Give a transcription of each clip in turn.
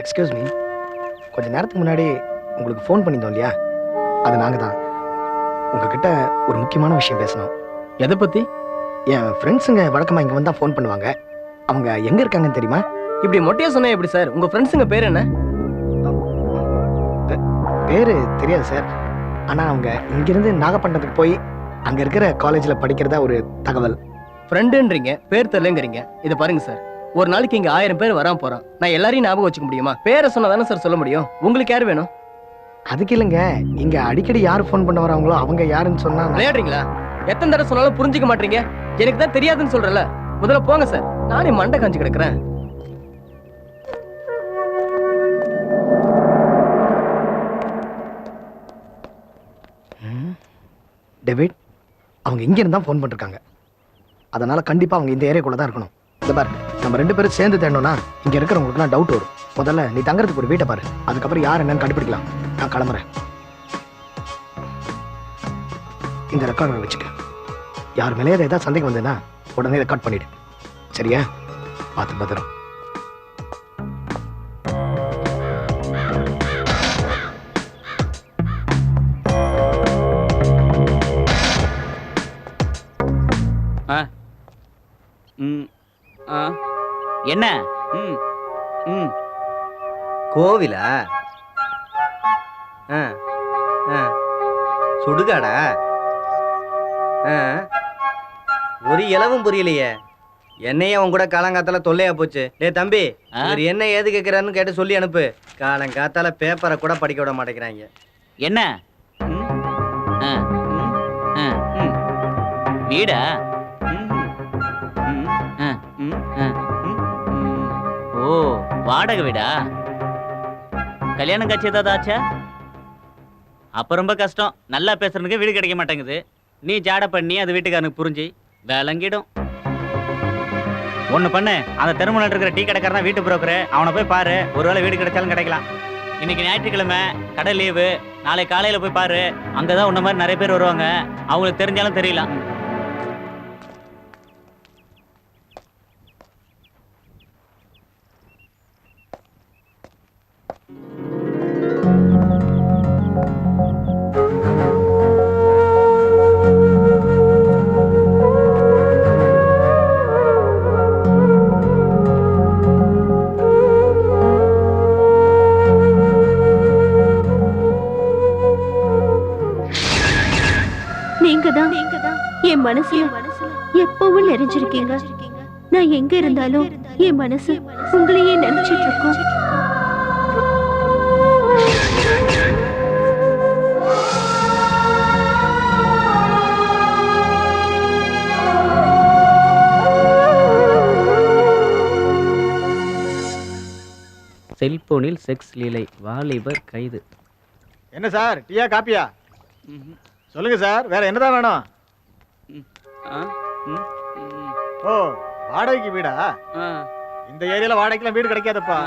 Excuse me, கொஞ்ச நேரத்துக்கு முன்னாடி உங்களுக்கு ஃபோன் பண்ணியிருந்தோம் இல்லையா? அது நாங்கள் தான். உங்ககிட்ட ஒரு முக்கியமான விஷயம் பேசணும். எதை பற்றி? என் ஃப்ரெண்ட்ஸுங்க வழக்கமாக இங்கே வந்தால் ஃபோன் பண்ணுவாங்க. அவங்க எங்கே இருக்காங்கன்னு தெரியுமா? இப்படி மொட்டையா சொன்னா எப்படி சார்? உங்கள் ஃப்ரெண்ட்ஸுங்க பேர் என்ன? பேர் தெரியாது சார். ஆனால் அவங்க இங்கேருந்து நாகப்பட்டினத்துக்கு போய் அங்கே இருக்கிற காலேஜில் படிக்கிறதா ஒரு தகவல். ஃப்ரெண்டுன்றீங்க, பேர் தெரியலங்கிறீங்க. இதை பாருங்க சார், ஒரு நாளைக்கு இங்கே 1000 பேர் வராம போகிறான். நான் எல்லாரையும் ஞாபகம் வச்சுக்க முடியுமா? பேரை சொன்னா தானே சார் சொல்ல முடியும். உங்களுக்கு யார் வேணும்? அதுக்கு இல்லைங்க, இங்கே அடிக்கடி யார் ஃபோன் பண்ண வராங்களோ அவங்க யாருன்னு சொன்னால். விளையாடுறீங்களா? எத்தனை தடவை சொன்னாலும் புரிஞ்சுக்க மாட்டீங்க. எனக்கு தான் தெரியாதுன்னு சொல்றல. முதல்ல போங்க சார், நானே மண்டை காஞ்சி கிடக்குறேன். டேவிட், அவங்க இங்கேருந்து தான் ஃபோன் பண்ணிருக்காங்க. அதனால் கண்டிப்பாக அவங்க இந்த ஏரியாக்குள்ளே தான் இருக்கணும். இந்த பாரு, நம்ம 2 பேரும் சேர்ந்து தேடணும்னா இங்கே இருக்கிறவங்களுக்குலாம் டவுட் வரும். முதல்ல நீ தங்குறதுக்கு ஒரு வீட்டை பாரு, அதுக்கப்புறம் யார் என்னன்னு கண்டுபிடிக்கலாம். நான் கிளம்புறேன். இந்த ரெக்கார்டரை வச்சுக்க. யார் மேலே ஏதாவது சந்தேகம் வந்ததுன்னா உடனே ரெக்கார்ட் பண்ணிடு. சரியா? பார்த்து பத்திரம். என்ன? கோவிலா? சுடுகாடா? ஒரு இலவும் புரியலையே. என்னையே அவன் கூட காலங்காத்தால தொல்லையா போச்சு. டேய் தம்பி, இவர் என்ன ஏது கேட்கிறாருன்னு கேட்டு சொல்லி அனுப்பு. காலங்காத்தால பேப்பரை கூட படிக்க விட மாட்டேங்கிறாங்க. என்ன வீடா? ஓ, வாடகை வீடா? கல்யாணம் காட்சி ஏதாவது ஆச்சா? அப்ப ரொம்ப கஷ்டம். நல்லா பேசுறதுக்கு வீடு கிடைக்க மாட்டேங்குது. நீ ஜாட பண்ணி அது வீட்டுக்காரனுக்கு புரிஞ்சு விளங்கிடும். ஒண்ணு பண்ணு, அந்த தெருமுனை இருக்கிற டீ கடைக்காரன் வீட்டு புரோக்கரு, அவனை போய் பாரு. ஒருவேளை வீடு கிடைச்சாலும் கிடைக்கலாம். இன்னைக்கு ஞாயிற்றுக்கிழமை, கடை லீவு. நாளை காலையில போய் பாரு. அங்கதான் உன்ன மாதிரி நிறைய பேர் வருவாங்க. அவங்களுக்கு தெரிஞ்சாலும் தெரியலாம். என் மனசுல எப்பவும் நிறைஞ்சிருக்கீங்க. நான் எங்க இருந்தாலும் என் மனசு உங்களையே நினைச்சிட்டு இருக்கும். செல்போனில் செக்ஸ் லீலை, வாலிபர் கைது. என்ன சார், டீயா காப்பியா? சொல்லுங்க சார், வேற என்னதான் வேணும்? ஓ, வாடகைக்கு வீடா? இந்த ஏரியால வாடகைக்குலாம் வீடு கிடைக்காதப்பா.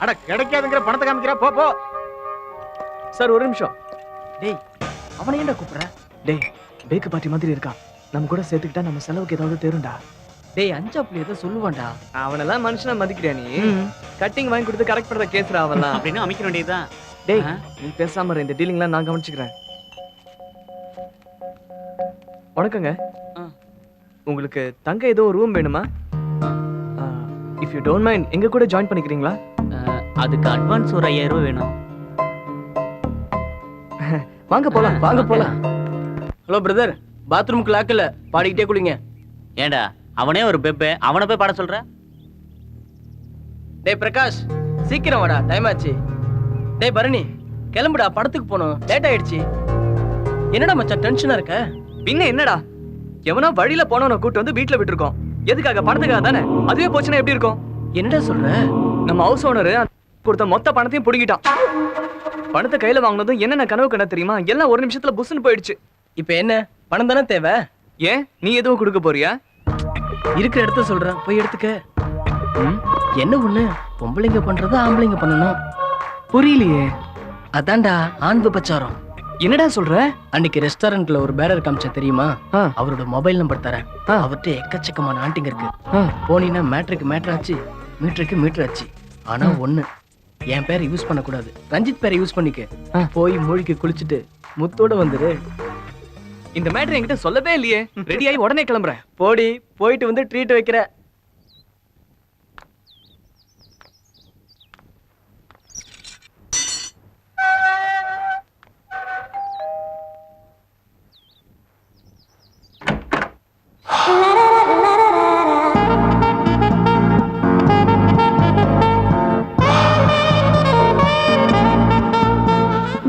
அட, கிடைக்காதுங்கிற பணத்தை காமிக்கிறா. போ போ. சார் ஒரு நிமிஷம். டேய், அவனை ஏன்டா கூப்பிடுற? டேய், பேக்கு பாட்டி மாதிரி இருக்கான். நம்ம கூட சேர்த்துக்கிட்டா நம்ம செலவுக்கு ஏதாவது தேரும்டா. டேய், அஞ்சா புள்ளி ஏதோ சொல்லுவான்டா. அவனெல்லாம் மனுஷனா மதிக்கிறியா நீ? கட்டிங் வாங்கி கொடுத்து கரெக்ட் பண்ற கேஸ்ரா அவன்லாம். அப்படின்னு அமைக்க வேண்டியதுதான். டேய், நீ பேசாம இரு. இந்த டீலிங்லாம் நான் கவனிச்சுக்கிறேன். வணக்கங்க. உங்களுக்கு தங்க ஏதோ ரூம் வேணுமா? இஃப் யூ டோன்ட் மைண்ட் எங்க கூட ஜாயின் பண்ணிக்கிறீங்களா? அதுக்கு அட்வான்ஸ் ஒரு 5000 ரூபாய் வேணும். வாங்க போலாம், வாங்க போலாம். ஹலோ பிரதர், பாத்ரூமுக்கு லாக் இல்ல, பாடிக்கிட்டே குளிங்க. ஏண்டா, அவனே ஒரு பெப்பே, அவனை போய் பாட சொல்ற? டேய் பிரகாஷ், சீக்கிரம் வாடா, டைம் ஆச்சு. டேய் பரணி, கிளம்புடா, படத்துக்கு போகணும், லேட் ஆயிடுச்சு. என்னடா மச்சான் டென்ஷனா இருக்க? பின்ன என்னடா, எவனா வழியில போனவனை கூட்டு வந்து வீட்டுல விட்டுருக்கோம். எதுக்காக? பணத்துக்காக தானே. அதுவே போச்சுன்னா எப்படி இருக்கும்? என்னடா சொல்ற? நம்ம ஹவுஸ் ஓனர் கொடுத்த மொத்த பணத்தையும் புடுங்கிட்டான். பணத்தை கையில வாங்கினதும் என்னென்ன கனவு கண்ட தெரியுமா? எல்லாம் ஒரு நிமிஷத்துல புஷ்ன்னு போயிடுச்சு. இப்ப என்ன, பணம் தானே தேவை? ஏன், நீ எதுவும் கொடுக்க போறியா? இருக்கிற இடத்த சொல்றேன், போய் எடுத்துக்க. என்ன ஒண்ணு, பொம்பளைங்க பண்றதா ஆம்பளைங்க பண்ணணும்? புரியலையே. அதான்டா ஆண் விபச்சாரம். என்னடா சொல்ற? அன்னைக்கு ரெஸ்டாரண்ட்ல ஒரு பேரர் காமிச்ச தெரியுமா? அவரோட மொபைல் நம்பர் தரேன். அவர்கிட்ட எக்கச்சக்கமான ஆண்டிங்க இருக்கு. போனீங்கன்னா மேட்ருக்கு மேட்டர் ஆச்சு, மீட்டருக்கு மீட்டர் ஆச்சு. ஆனா ஒண்ணு, என் பேரை யூஸ் பண்ணக்கூடாது, ரஞ்சித் பேரை யூஸ் பண்ணிக்க. போய் மூழ்கி குளிச்சுட்டு முத்தோட வந்துரு. இந்த மேட்டர் என்கிட்ட சொல்லவே இல்லையே. ரெடி ஆகி உடனே கிளம்புறேன். போடி, போயிட்டு வந்து ட்ரீட் வைக்கிற.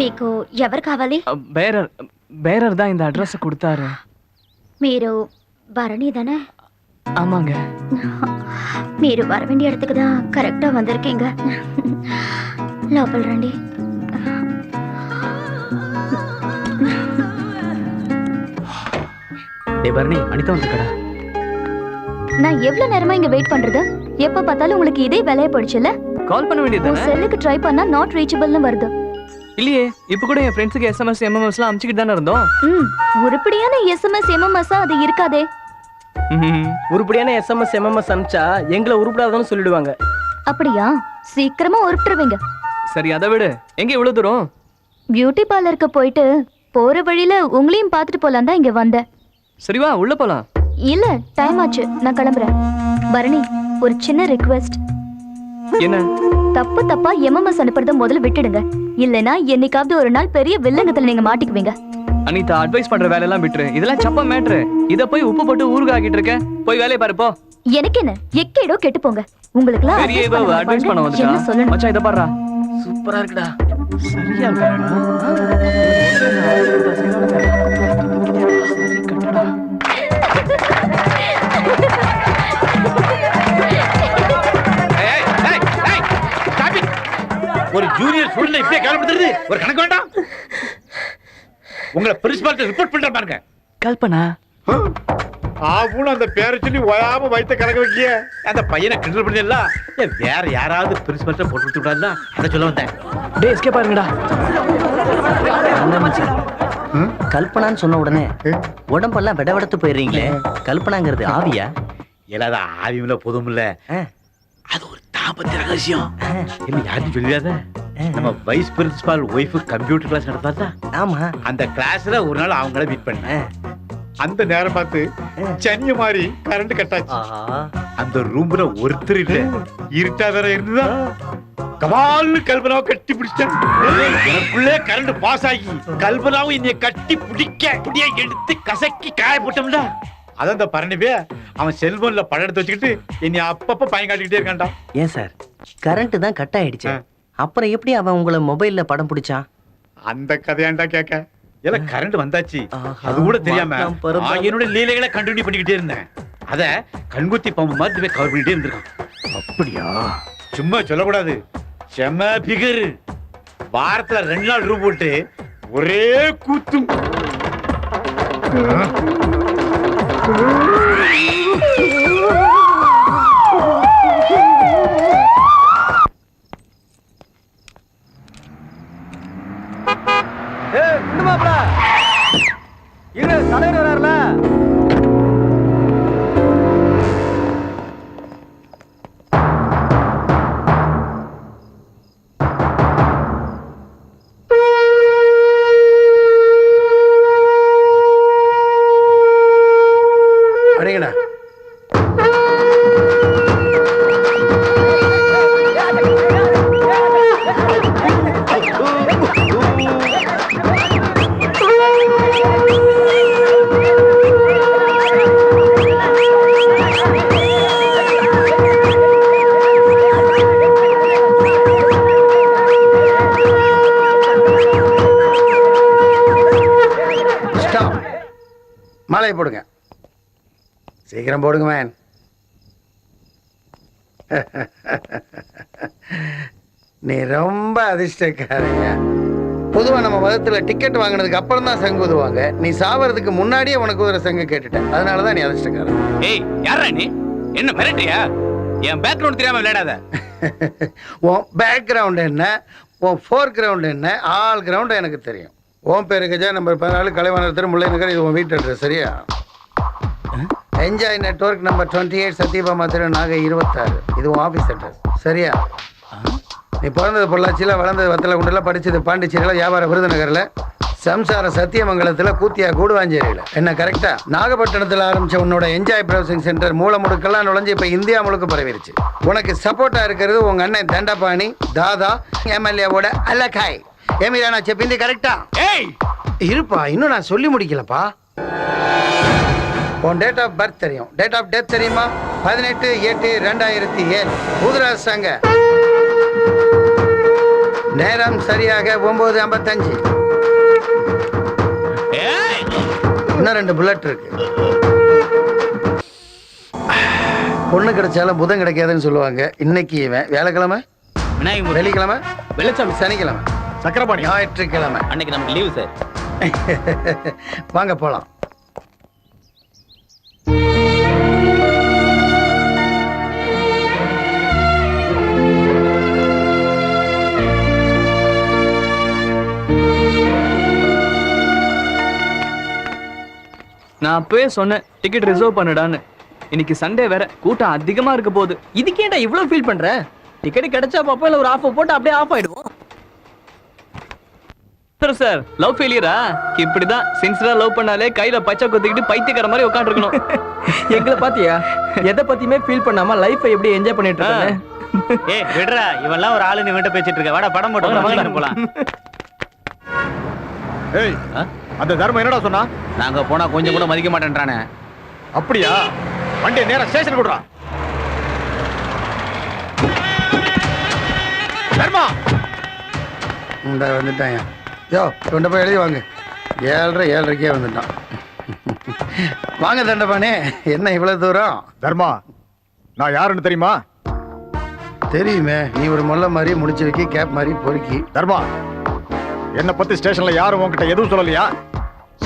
మీకు ఎవరు కావాలి? பேரர் தான் இந்த அட்ரஸ் கொடுத்தாரு. మీరు భరణి தானே? ஆமாங்க. మీరు வர வேண்டிய இடத்துக்கு தான் கரெக்டா வந்திருக்கீங்க. లోపల రండి. டேய் பரணி, அனிதா வந்துக்கடா. நான் எவ்வளவு நேரமா இங்க வெயிட் பண்றது? எப்ப பார்த்தாலும் உங்களுக்கு இதே வேலைய போடுச்சுல? கால் பண்ண வேண்டியது உன் செல்லுக்கு ட்ரை பண்ணா நாட் ரீச்சபிள்னு வருது. இல்லையே, இப்ப கூட என் ஃப்ரெண்ட்ஸுக்கு SMS MMSலாம் அனுப்பிச்சிட்டு தானே இருந்தோம். உருப்படியான SMS MMS அது இருக்காதே. உருப்படியான SMS MMS அனுப்பிச்சா எங்களை உருப்படாதன்னு சொல்லிடுவாங்க. அப்படியா? சீக்கிரமா உருப்பிட்டுருவீங்க. சரி அதை விடு, எங்க இவ்வளவு தூரம்? பியூட்டி பார்லருக்கு போயிட்டு போற வழியில உங்களையும் பார்த்துட்டு போலாம் தான் இங்க வந்தேன். சரி வா, உள்ள போலாம். இல்ல, டைம் ஆச்சு, நான் கிளம்புறேன். பரணி, ஒரு சின்ன ரிக்வெஸ்ட். என்ன? தப்பு தப்பா MMS அனுப்புறத முதல்ல விட்டுடுங்க. இல்லனா என்னைக்காவது ஒரு நாள் பெரிய வில்லங்கத்துல நீங்க மாட்டிக்குவீங்க. அனிதா, அட்வைஸ் பண்ற வேலையெல்லாம் விட்டுரு. இதெல்லாம் சப்ப மேட்ரு. இத போய் உப்பு போட்டு ஊறுகாய் ஆக்கிட்டு இருக்க. போய் வேலைய பாரு போ. எனக்கு என்ன, எக்கேடோ கெட்டு போங்க. உங்களுக்குலாம் பெரிய அட்வைஸ் பண்ண வந்துட்டா. என்ன சொல்லணும்? மச்சான் இத பாருடா. சூப்பரா இருக்குடா. சரியா இருக்கடா. ஒரு ஜூனியர் ஸ்டூடண்ட் இப்படியே கேள்விப்படுறது ஒரு கணக்கு வேண்டாம். உங்களை பிரின்சிபால்ட்ட ரிப்போர்ட் பண்ற பாருங்க. கல்பனா ஆவுன்னு அந்த பேரை சொல்லி ஓயாம வயித்த கலக்க வைக்கிய அந்த பையனை கிண்டல் பண்ணிடல. வேற யாராவது பிரின்சிபால்ட்ட போட்டு கொடுத்து விடாதா, அதை சொல்ல வந்தேன். டேய் எஸ்கே பாருங்கடா. கல்பனான்னு சொன்ன உடனே உடம்பெல்லாம் விடவெடுத்து போயிடுறீங்களே. கல்பனாங்கிறது ஆவியா? எல்லாத ஆவியும்ல பொதுமில்ல, அது ஒரு தாம்பத்திய ரகசியம். என்ன யாரும் சொல்லிடாத. நம்ம vice principal wife computer class நடத்தாதா? ஆமா. அந்த கிளாஸ்ல ஒரு நாள் அவங்கள மீட் பண்ணேன். அந்த நேரம் பார்த்து சனிய மாதிரி கரண்ட் கட் ஆச்சு. அந்த ரூம்ல ஒருத்தர் இல்ல, இருட்டா வேற இருந்ததா. கபால்னு கல்பனாவை கட்டி பிடிச்சிட்டேன். எனக்குள்ளே கரண்ட் பாஸ் ஆகி கல்பனாவும் என்னைய கட்டி பிடிக்க புடிய எடுத்து கசக்கி காய போட்டோம்டா. அதான் இந்த பரணிவே அவன் செல்போன்ல படம் எடுத்து வச்சுக்கிட்டு என்னை அப்பப்ப பயம் காட்டிக்கிட்டே இருக்கான்டா. ஏன் சார், கரண்ட் தான் கட் ஆயிடுச்சு, அப்புறம் எப்படி அவன் உங்களை மொபைல்ல படம் பிடிச்சான்? அந்த கதையாண்டா கேட்க. எல்லாம் கரண்ட் வந்தாச்சு, அது கூட தெரியாம என்னோட லீலைகளை கண்டினியூ பண்ணிக்கிட்டே இருந்தேன். அத கண்குத்தி பாம்பு மாதிரி கவர் பண்ணிட்டே இருந்திருக்கான். அப்படியா? சும்மா சொல்லக்கூடாது, செம பிகர். வாரத்துல 2 நாள் ரூம் போட்டு ஒரே கூத்தும். தலைவர் வராருல. அடேங்கடா. மாலையை போடுங்க, சீக்கிரம் போடுங்க மேன். நீ ரொம்ப அதிர்ஷ்டக்காரங்க. பொதுவா நம்ம மதத்துல டிக்கெட் வாங்கினதுக்கு அப்புறம் தான் சங்கு ஊதுவாங்க. நீ சாவறதுக்கு முன்னாடியே உனக்கு ஒரு சங்கு கேட்டுட்ட, அதனாலதான் நீ அதிர்ஷ்டக்காரன். ஏய் யாரா நீ? என்ன மிரட்டியா? என் பேக்ரவுண்ட் தெரியாம விளையாடாத. உன் பேக்ரவுண்ட் என்ன, உன் ஃபோர் கிரவுண்ட் என்ன, ஆல் கிரவுண்ட் எனக்கு தெரியும். உன் பேரு கஜா, நம்பர் 14, கலைவாணர் தெரு, முல்லை நகர். இது உன் வீட்டு அட்ரஸ், சரியா? என்ஜாய் நெட்வொர்க் நம்பர் 28, சத்யபாமா தெரு, நாகை 26. இது உன் ஆஃபீஸ் அட்ரஸ், சரியா? நீ பிறந்தது பொள்ளாச்சியில், வளர்ந்தது வத்தலகுண்டில், படித்தது பாண்டிச்சேரியில், வியாபார விருதுநகரில், சம்சார சத்தியமங்கலத்தில், கூத்தியா கூடுவாஞ்சேரியில். என்ன கரெக்டா? நாகப்பட்டினத்தில் ஆரம்பித்த உன்னோட என்ஜாய் ப்ரௌசிங் சென்டர் மூலமுடுக்கெல்லாம் நுழைஞ்சு இப்போ இந்தியா முழுக்க பரவிருச்சு. உனக்கு சப்போர்ட்டாக இருக்கிறது உங்கள் அண்ணன் தண்டபாணி, தாதா, எம்எல்ஏவோட அல்லக்காய். ஏமிரா நான் செப்பிந்தி கரெக்டா? ஏய் இருப்பா, இன்னும் நான் சொல்லி முடிக்கலப்பா. உன் டேட் ஆஃப் பர்த் தெரியும், டேட் ஆஃப் டெத் தெரியுமா? 18/8/2007 ஊதுராஜ் சங்க. நேரம் சரியாக 9:55. இன்னும் 2 புல்லட் இருக்கு. பொண்ணு கிடைச்சாலும் புதன் கிடைக்காதுன்னு சொல்லுவாங்க. இன்னைக்கு இவன் வியாழக்கிழமை, விநாயகர் வெள்ளிக்கிழமை, வெள்ளச்சாமி சனிக்கிழமை, சக்கரபாணி ஞாயிற்றுக்கிழமை. அன்னைக்கு நமக்கு லீவு சார். வாங்க போலாம். நான் அப்பவே சொன்னேன் டிக்கெட் ரிசர்வ் பண்ணுடான்னு. இன்னைக்கு சண்டே வேற, கூட்டம் அதிகமா இருக்க போகுது. இதுக்கேண்டா இவ்வளவு ஃபீல் பண்ற? டிக்கெட் கிடைச்சா பாப்போம், இல்ல ஒரு ஆஃப் போட்டு அப்படியே ஆஃப் ஆயிடுவோம். சார் லவ் ஃபெயிலியரா? இப்படிதான் சின்சியரா லவ் பண்ணாலே கையில பச்சை கொத்திக்கிட்டு பைத்தியக்கார மாதிரி உட்காந்து இருக்கணும். எங்களை பாத்தியா? எதை பத்தியுமே ஃபீல் பண்ணாம லைஃபை எப்படி என்ஜாய் பண்ணிட்டு இருக்காங்க. ஏய் விடுறா, இவெல்லாம் ஒரு ஆளு நீ விட்டு பேசிட்டு இருக்க. வாடா படம் போட்டு போலாம். ஏய் அந்த தர்மம் என்னடா சொன்னா? நாங்க போனா கொஞ்சம் கூட மதிக்க மாட்டேன்றானே. அப்படியா? வண்டியை நேரா ஸ்டேஷன் கொடுறா. தர்மா இந்த வந்துட்டான். யோ கொண்டு போய் எழுதி வாங்க. 7:30 வந்துட்டான். வாங்க தண்டபாணி, என்ன இவ்வளவு தூரம்? தர்மா, நான் யாருன்னு தெரியுமா? தெரியுமே, நீ ஒரு மொல்ல மாதிரி முடிச்சு வைக்கி, கேப் மாதிரி பொறுக்கி. தர்மா, என்ன பத்தி ஸ்டேஷன்ல யாரும் உன்கிட்ட எதுவும் சொல்லலையா?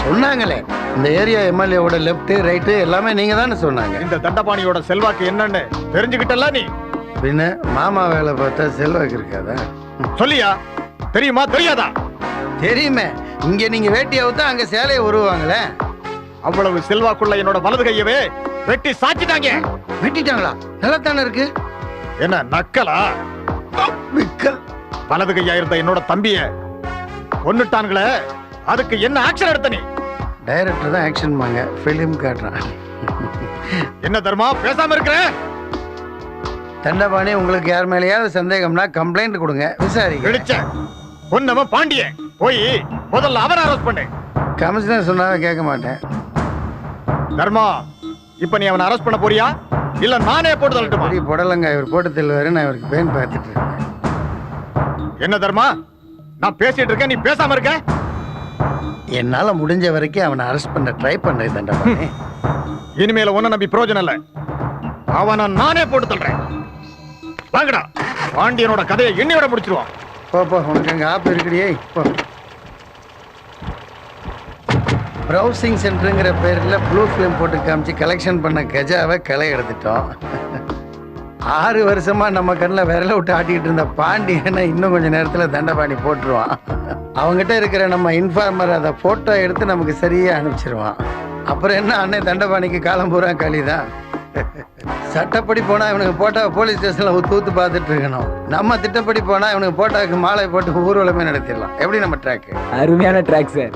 சொன்னாங்களே, இந்த ஏரியா எம்எல்ஏவோட லெஃப்ட் ரைட்டு எல்லாமே நீங்க தானே சொன்னாங்க. இந்த தண்டபாணியோட செல்வாக்கு என்னன்னு தெரிஞ்சுக்கிட்டல நீ? பின்ன மாமா வேலை பார்த்தா செல்வாக்கு இருக்காதா? சொல்லியா? தெரியுமா தெரியாதா? தெரியுமே, இங்க நீங்க வேட்டியை அவுத்தா அங்க சேலையை உருவாங்களே. அவ்வளவு செல்வாக்குள்ள என்னோட வலது கையவே வெட்டி சாச்சிட்டாங்க. வெட்டிட்டாங்களா? நல்லா தானே இருக்கு. என்ன நக்கலா? விக்கல். வலது கையா இருந்த என்னோட தம்பிய கொன்னுட்டாங்களே, அதுக்கு என்ன ஆக்ஷன் எடுத்த நீ? டைரக்டர் தான் ஆக்ஷன் வாங்க, ஃபிலிம் காட்டுறான். என்ன தர்மா பேசாம இருக்கிற? தண்டபாணி, உங்களுக்கு யார் மேலேயாவது சந்தேகம்னா கம்ப்ளைண்ட் கொடுங்க, விசாரிக்க. இடிச்ச கொன்னவன் பாண்டியன். போய் முதல்ல அவரை அரெஸ்ட் பண்ணு. கமிஷனர் சொன்னாவே கேட்க மாட்டேன். தர்மா, இப்ப நீ அவனை அரெஸ்ட் பண்ண போறியா இல்ல நானே போட்டு தள்ளட்டுமா? பெரிய புடலங்க இவர் போட்டு தள்ளுவாரு, நான் இவருக்கு பெயின் பார்த்துட்டு இருக்கேன். என்ன தர்மா, நான் பேசிட்டு இருக்கேன், நீ பேசாம இருக்க? என்னால முடிஞ்ச வரைக்கும் அவனை அரெஸ்ட் பண்ண ட்ரை பண்றேன் தண்டபாணி. இனிமேல ஒன்ன நம்பி பிரயோஜனம் இல்ல. அவனை நானே போட்டு தள்ளுறேன். வாங்கடா, பாண்டியனோட கதையை எண்ணியோட முடிச்சிருவான். போ, உனக்கு அங்க ஆப் இருக்குடியே. போ. ப்ரௌசிங் சென்டருங்கிற பேரில் ப்ளூ ஃபிலிம் போட்டு காமிச்சு கலெக்ஷன் பண்ண கஜாவை களை எடுத்துட்டோம். 6 வருஷமா நம்ம கண்ணில் விரல விட்டு ஆட்டிக்கிட்டு இருந்த பாண்டியனை இன்னும் கொஞ்சம் நேரத்தில் தண்டபாணி போட்டுருவான். அவங்ககிட்ட இருக்கிற நம்ம இன்ஃபார்மர் அதை ஃபோட்டோ எடுத்து நமக்கு சரியாக அனுப்பிச்சிருவான். அப்புறம் என்ன, அண்ணன் தண்டபாணிக்கு காலம் பூரா களிதான். சட்டப்படி போனால் இவனுக்கு போட்டா போலீஸ் ஸ்டேஷனில் தூத்து பார்த்துட்டு இருக்கணும். நம்ம திட்டப்படி போனால் இவனுக்கு போட்டாவுக்கு மாலை போட்டு ஊர்வலமே நடத்திடலாம். எப்படி நம்ம ட்ராக்கு? அருமையான ட்ராக் சார்.